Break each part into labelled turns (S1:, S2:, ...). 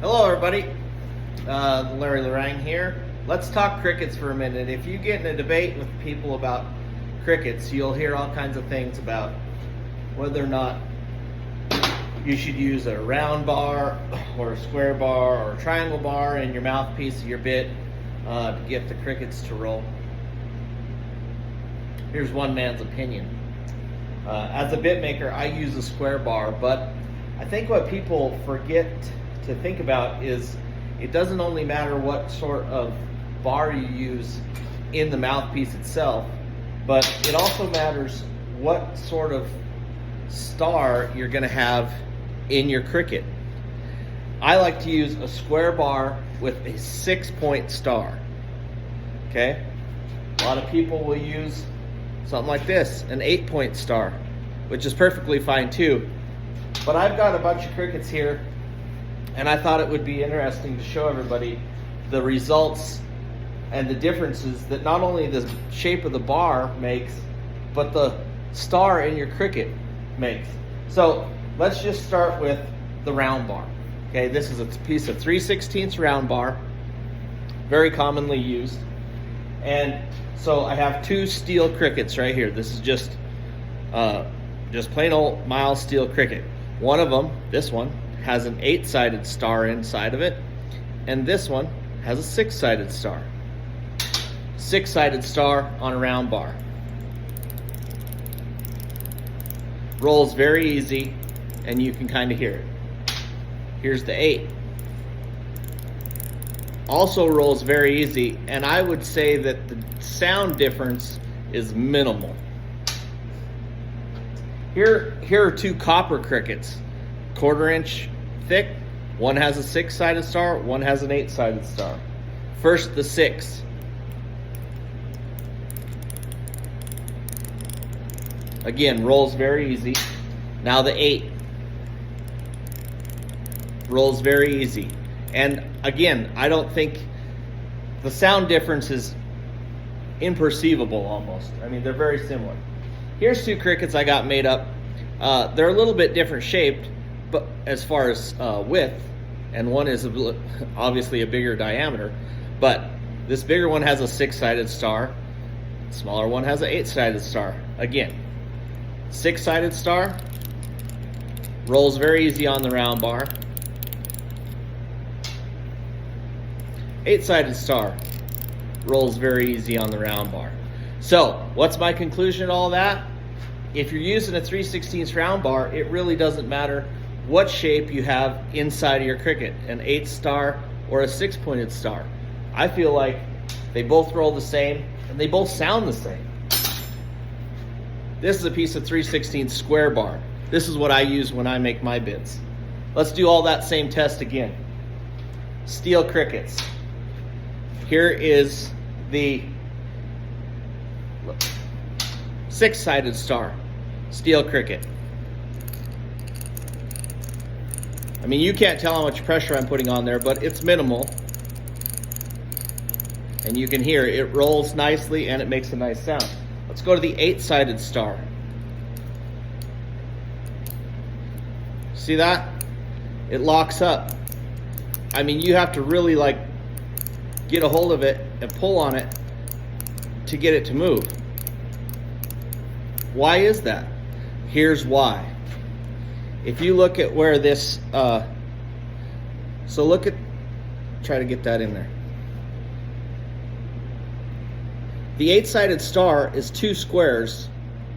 S1: Hello everybody, Larry Lorang here. Let's talk crickets for a minute. If you get in a debate with people about crickets, you'll hear all kinds of things about whether or not you should use a round bar or a square bar or a triangle bar in your mouthpiece of your bit to get the crickets to roll. Here's one man's opinion. As a bit maker, I use a square bar, but I think what people forget to think about is it doesn't only matter what sort of bar you use in the mouthpiece itself, but it also matters what sort of star you're going to have in your cricket. I like to use a square bar with a 6-point star. Okay? A lot of people will use something like this, an 8-point star, which is perfectly fine too. But I've got a bunch of crickets here, and I thought it would be interesting to show everybody the results and the differences that not only the shape of the bar makes, but the star in your cricket makes. So let's just start with the round bar. Okay, this is a piece of 3/16 round bar, very commonly used. And so I have two steel crickets right here. This is just plain old mild steel cricket. One of them, this one, has an 8-sided star inside of it, and this one has a 6-sided star. 6-sided star on a round bar. Rolls very easy, and you can kind of hear it. Here's the 8. Also rolls very easy, and I would say that the sound difference is minimal. Here are two copper crickets, 1/4 inch thick. One has a 6-sided star, one has an 8-sided star. First, the 6. Again, rolls very easy. Now the 8. Rolls very easy. And again, I don't think the sound difference is imperceivable almost. I mean, they're very similar. Here's two crickets I got made up. They're a little bit different shaped, but as far as width, and one is obviously a bigger diameter, but this bigger one has a 6-sided star, the smaller one has an 8-sided star. Again, 6-sided star rolls very easy on the round bar. 8-sided star rolls very easy on the round bar. So, what's my conclusion to all that? If you're using a 3/16 round bar, it really doesn't matter what shape you have inside of your cricket, an 8-star or a 6-pointed star. I feel like they both roll the same and they both sound the same. This is a piece of 3/16 square bar. This is what I use when I make my bits. Let's do all that same test again. Steel crickets. Here is the 6-sided star, steel cricket. I mean, you can't tell how much pressure I'm putting on there, but it's minimal. And you can hear it rolls nicely and it makes a nice sound. Let's go to the 8-sided star. See that? It locks up. I mean, you have to really like get a hold of it and pull on it to get it to move. Why is that? Here's why. If you look at where this, so look at, try to get that in there. The 8-sided star is two squares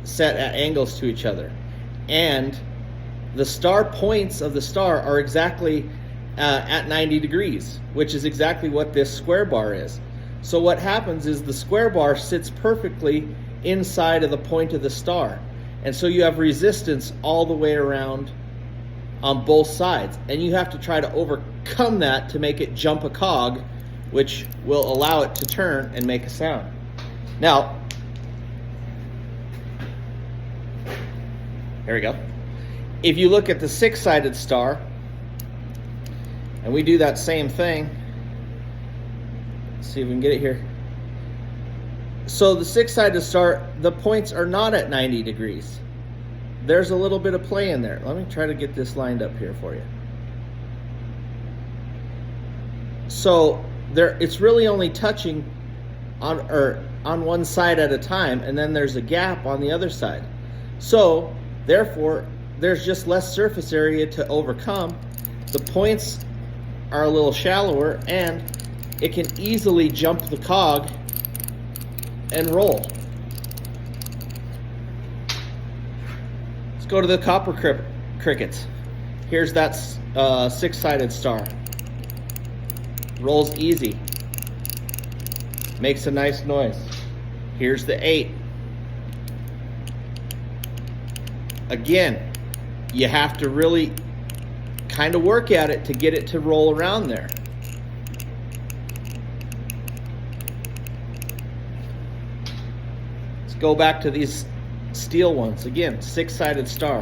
S1: set at angles to each other. And the star points of the star are exactly at 90 degrees, which is exactly what this square bar is. So what happens is the square bar sits perfectly inside of the point of the star. And so you have resistance all the way around on both sides. And you have to try to overcome that to make it jump a cog, which will allow it to turn and make a sound. Now, there we go. If you look at the 6-sided star, and we do that same thing, let's see if we can get it here. So the 6-sided star, the points are not at 90 degrees. There's a little bit of play in there. Let me try to get this lined up here for you. So it's really only touching on one side at a time, and then there's a gap on the other side. So therefore, there's just less surface area to overcome. The points are a little shallower, and it can easily jump the cog and roll. Let's go to the copper crickets. Here's that 6-sided star. Rolls easy. Makes a nice noise. Here's the 8. Again, you have to really kind of work at it to get it to roll around there. Let's go back to these steel ones. Again, 6-sided star.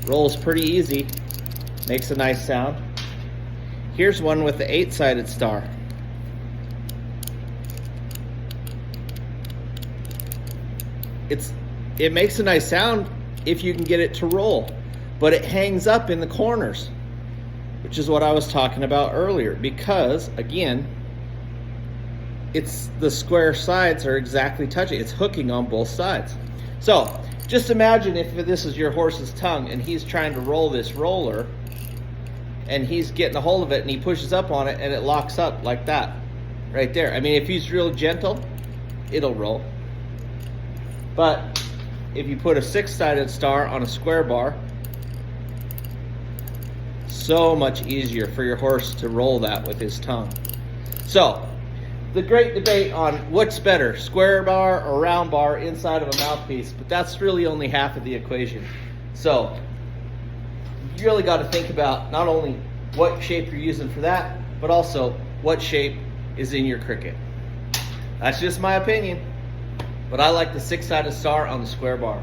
S1: Rolls pretty easy. Makes a nice sound. Here's one with the 8-sided star. It makes a nice sound if you can get it to roll, but it hangs up in the corners, which is what I was talking about earlier, because again, the square sides are exactly touching. It's hooking on both sides. So just imagine if this is your horse's tongue and he's trying to roll this roller, and he's getting a hold of it and he pushes up on it and it locks up like that right there. I mean, if he's real gentle, it'll roll. But if you put a 6-sided star on a square bar, so much easier for your horse to roll that with his tongue. So the great debate on what's better, square bar or round bar inside of a mouthpiece, but that's really only half of the equation. So you really got to think about not only what shape you're using for that, but also what shape is in your cricket. That's just my opinion, but I like the 6-sided star on the square bar.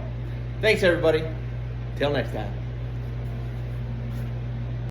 S1: Thanks everybody. Till next time.